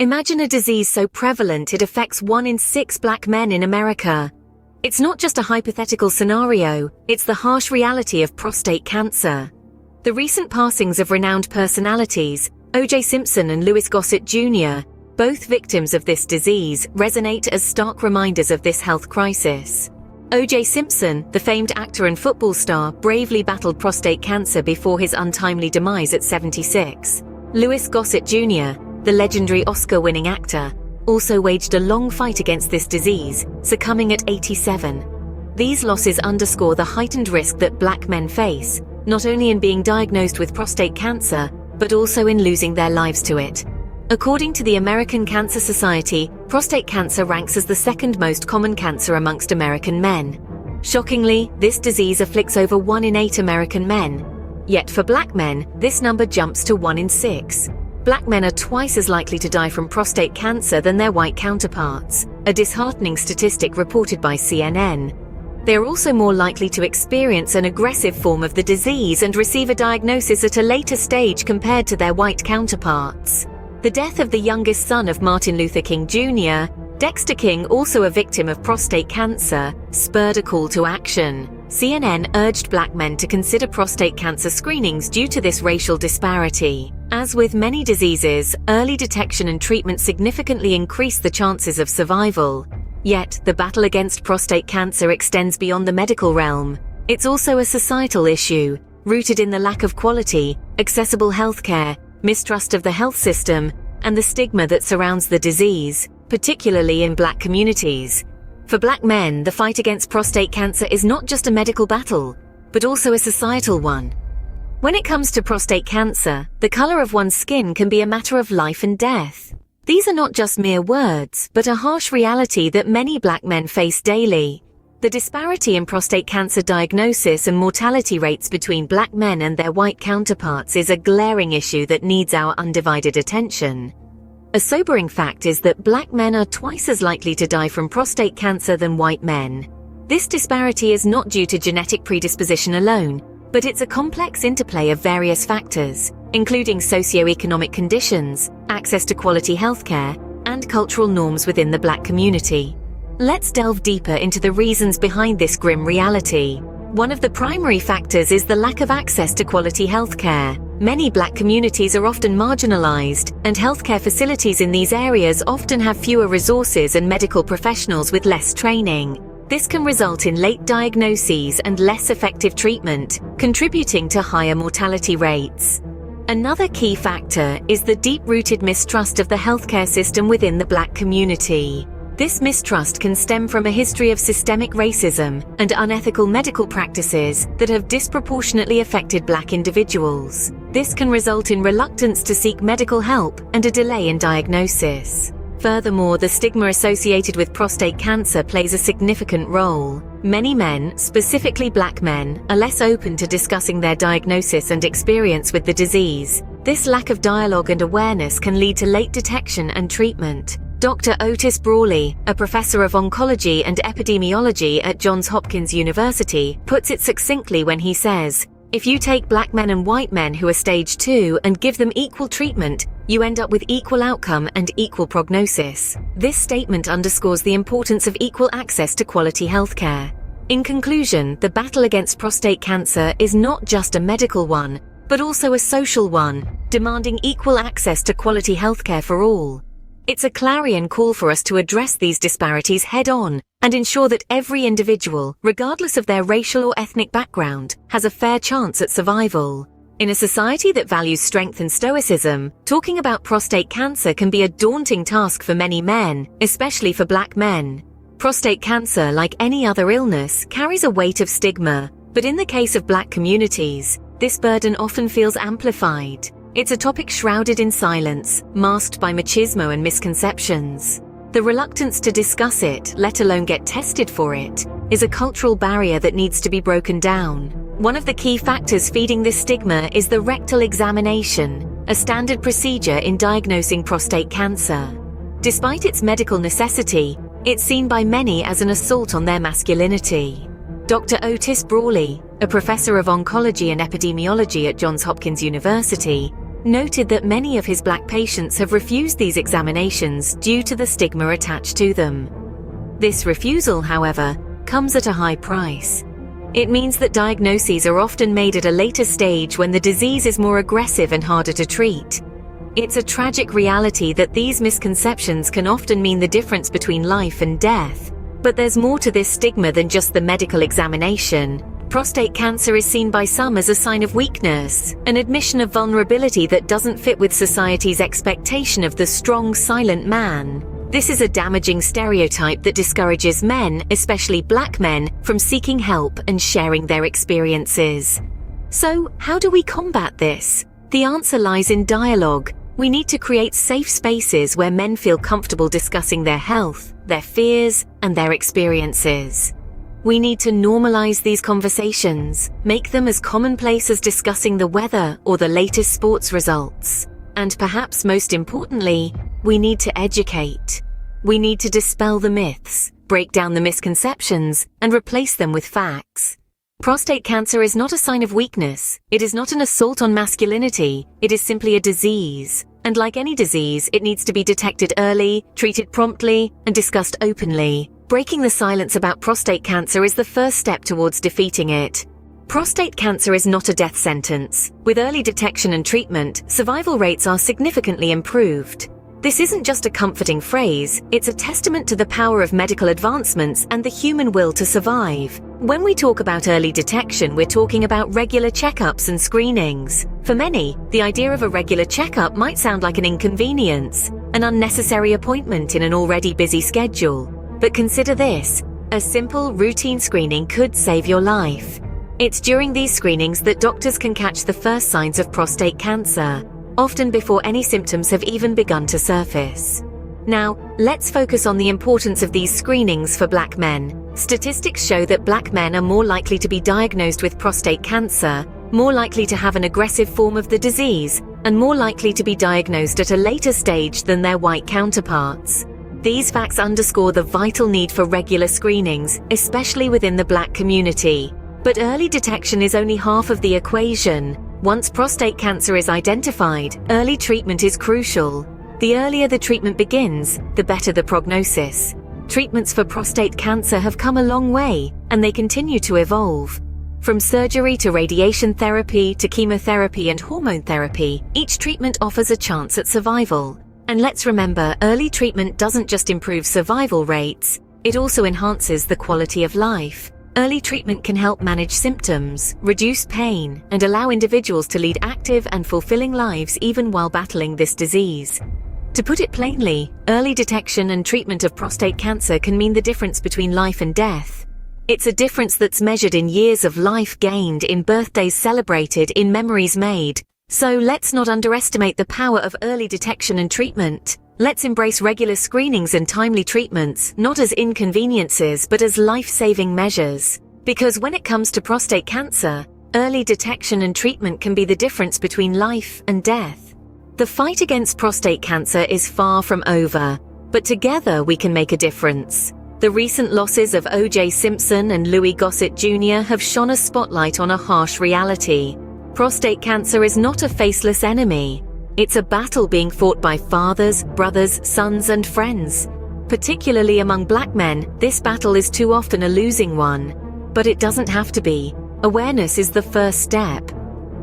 Imagine a disease so prevalent it affects 1 in 6 Black men in America. It's not just a hypothetical scenario, it's the harsh reality of prostate cancer. The recent passings of renowned personalities, O.J. Simpson and Louis Gossett Jr., both victims of this disease, resonate as stark reminders of this health crisis. O.J. Simpson, the famed actor and football star, bravely battled prostate cancer before his untimely demise at 76. Louis Gossett Jr., the legendary Oscar-winning actor, also waged a long fight against this disease, succumbing at 87. These losses underscore the heightened risk that Black men face, not only in being diagnosed with prostate cancer, but also in losing their lives to it. According to the American Cancer Society, prostate cancer ranks as the second most common cancer amongst American men. Shockingly, this disease afflicts over 1 in 8 American men. Yet for Black men, this number jumps to 1 in 6. Black men are twice as likely to die from prostate cancer than their white counterparts, a disheartening statistic reported by CNN. They are also more likely to experience an aggressive form of the disease and receive a diagnosis at a later stage compared to their white counterparts. The death of the youngest son of Martin Luther King Jr., Dexter King, also a victim of prostate cancer, spurred a call to action. CNN urged Black men to consider prostate cancer screenings due to this racial disparity. As with many diseases, early detection and treatment significantly increase the chances of survival. Yet, the battle against prostate cancer extends beyond the medical realm. It's also a societal issue, rooted in the lack of quality, accessible healthcare, mistrust of the health system, and the stigma that surrounds the disease, particularly in Black communities. For Black men, the fight against prostate cancer is not just a medical battle, but also a societal one. When it comes to prostate cancer, the color of one's skin can be a matter of life and death. These are not just mere words, but a harsh reality that many Black men face daily. The disparity in prostate cancer diagnosis and mortality rates between Black men and their white counterparts is a glaring issue that needs our undivided attention. A sobering fact is that Black men are twice as likely to die from prostate cancer than white men. This disparity is not due to genetic predisposition alone, but it's a complex interplay of various factors, including socioeconomic conditions, access to quality healthcare, and cultural norms within the Black community. Let's delve deeper into the reasons behind this grim reality. One of the primary factors is the lack of access to quality healthcare. Many Black communities are often marginalized, and healthcare facilities in these areas often have fewer resources and medical professionals with less training. This can result in late diagnoses and less effective treatment, contributing to higher mortality rates. Another key factor is the deep-rooted mistrust of the healthcare system within the Black community. This mistrust can stem from a history of systemic racism and unethical medical practices that have disproportionately affected Black individuals. This can result in reluctance to seek medical help and a delay in diagnosis. Furthermore, the stigma associated with prostate cancer plays a significant role. Many men, specifically Black men, are less open to discussing their diagnosis and experience with the disease. This lack of dialogue and awareness can lead to late detection and treatment. Dr. Otis Brawley, a professor of oncology and epidemiology at Johns Hopkins University, puts it succinctly when he says, "If you take Black men and white men who are stage 2 and give them equal treatment, you end up with equal outcome and equal prognosis." This statement underscores the importance of equal access to quality healthcare. In conclusion, the battle against prostate cancer is not just a medical one, but also a social one, demanding equal access to quality healthcare for all. It's a clarion call for us to address these disparities head-on and ensure that every individual, regardless of their racial or ethnic background, has a fair chance at survival. In a society that values strength and stoicism, talking about prostate cancer can be a daunting task for many men, especially for Black men. Prostate cancer, like any other illness, carries a weight of stigma, but in the case of Black communities, this burden often feels amplified. It's a topic shrouded in silence, masked by machismo and misconceptions. The reluctance to discuss it, let alone get tested for it, is a cultural barrier that needs to be broken down. One of the key factors feeding this stigma is the rectal examination, a standard procedure in diagnosing prostate cancer. Despite its medical necessity, it's seen by many as an assault on their masculinity. Dr. Otis Brawley, a professor of oncology and epidemiology at Johns Hopkins University, noted that many of his black patients have refused these examinations due to the stigma attached to them. This refusal, however, comes at a high price. It means that diagnoses are often made at a later stage when the disease is more aggressive and harder to treat. It's a tragic reality that these misconceptions can often mean the difference between life and death. But there's more to this stigma than just the medical examination. Prostate cancer is seen by some as a sign of weakness, an admission of vulnerability that doesn't fit with society's expectation of the strong, silent man. This is a damaging stereotype that discourages men, especially black men, from seeking help and sharing their experiences. So, how do we combat this? The answer lies in dialogue. We need to create safe spaces where men feel comfortable discussing their health, their fears, and their experiences. We need to normalize these conversations, make them as commonplace as discussing the weather or the latest sports results. And perhaps most importantly, we need to educate. We need to dispel the myths, break down the misconceptions, and replace them with facts. Prostate cancer is not a sign of weakness. It is not an assault on masculinity. It is simply a disease. And like any disease, it needs to be detected early, treated promptly, and discussed openly. Breaking the silence about prostate cancer is the first step towards defeating it. Prostate cancer is not a death sentence. With early detection and treatment, survival rates are significantly improved. This isn't just a comforting phrase, it's a testament to the power of medical advancements and the human will to survive. When we talk about early detection, we're talking about regular checkups and screenings. For many, the idea of a regular checkup might sound like an inconvenience, an unnecessary appointment in an already busy schedule. But consider this, a simple routine screening could save your life. It's during these screenings that doctors can catch the first signs of prostate cancer, often before any symptoms have even begun to surface. Now, let's focus on the importance of these screenings for black men. Statistics show that black men are more likely to be diagnosed with prostate cancer, more likely to have an aggressive form of the disease, and more likely to be diagnosed at a later stage than their white counterparts. These facts underscore the vital need for regular screenings, especially within the black community. But early detection is only half of the equation. Once prostate cancer is identified, early treatment is crucial. The earlier the treatment begins, the better the prognosis. Treatments for prostate cancer have come a long way, and they continue to evolve. From surgery to radiation therapy to chemotherapy and hormone therapy, each treatment offers a chance at survival. And let's remember, early treatment doesn't just improve survival rates, it also enhances the quality of life. Early treatment can help manage symptoms, reduce pain, and allow individuals to lead active and fulfilling lives even while battling this disease. To put it plainly, early detection and treatment of prostate cancer can mean the difference between life and death. It's a difference that's measured in years of life gained, in birthdays celebrated, in memories made. So let's not underestimate the power of early detection and treatment. Let's embrace regular screenings and timely treatments, not as inconveniences but as life-saving measures. Because when it comes to prostate cancer, early detection and treatment can be the difference between life and death. The fight against prostate cancer is far from over, but together we can make a difference. The recent losses of O.J. Simpson and Louis Gossett Jr. have shone a spotlight on a harsh reality. Prostate cancer is not a faceless enemy. It's a battle being fought by fathers, brothers, sons, and friends. Particularly among black men, this battle is too often a losing one. But it doesn't have to be. Awareness is the first step.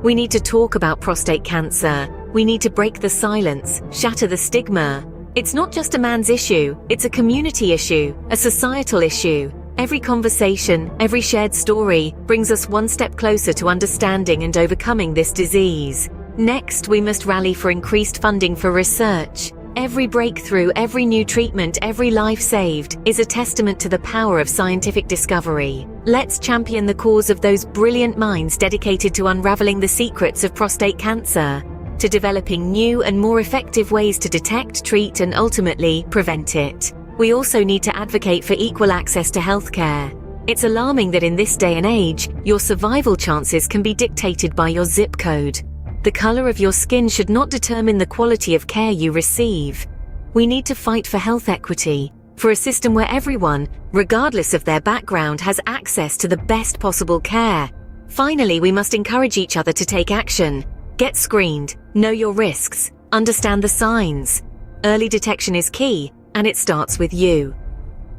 We need to talk about prostate cancer. We need to break the silence, shatter the stigma. It's not just a man's issue, it's a community issue, a societal issue. Every conversation, every shared story brings us one step closer to understanding and overcoming this disease. Next, we must rally for increased funding for research. Every breakthrough, every new treatment, every life saved is a testament to the power of scientific discovery. Let's champion the cause of those brilliant minds dedicated to unraveling the secrets of prostate cancer, to developing new and more effective ways to detect, treat, and ultimately prevent it. We also need to advocate for equal access to healthcare. It's alarming that in this day and age, your survival chances can be dictated by your zip code. The color of your skin should not determine the quality of care you receive. We need to fight for health equity, for a system where everyone, regardless of their background, has access to the best possible care. Finally, we must encourage each other to take action. Get screened, Know your risks, understand the signs. Early detection is key, and it starts with you.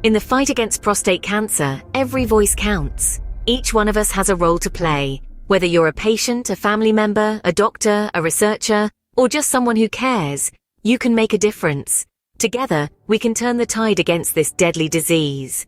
In the fight against prostate cancer, every voice counts. Each one of us has a role to play. Whether you're a patient, a family member, a doctor, a researcher, or just someone who cares, you can make a difference. Together, we can turn the tide against this deadly disease.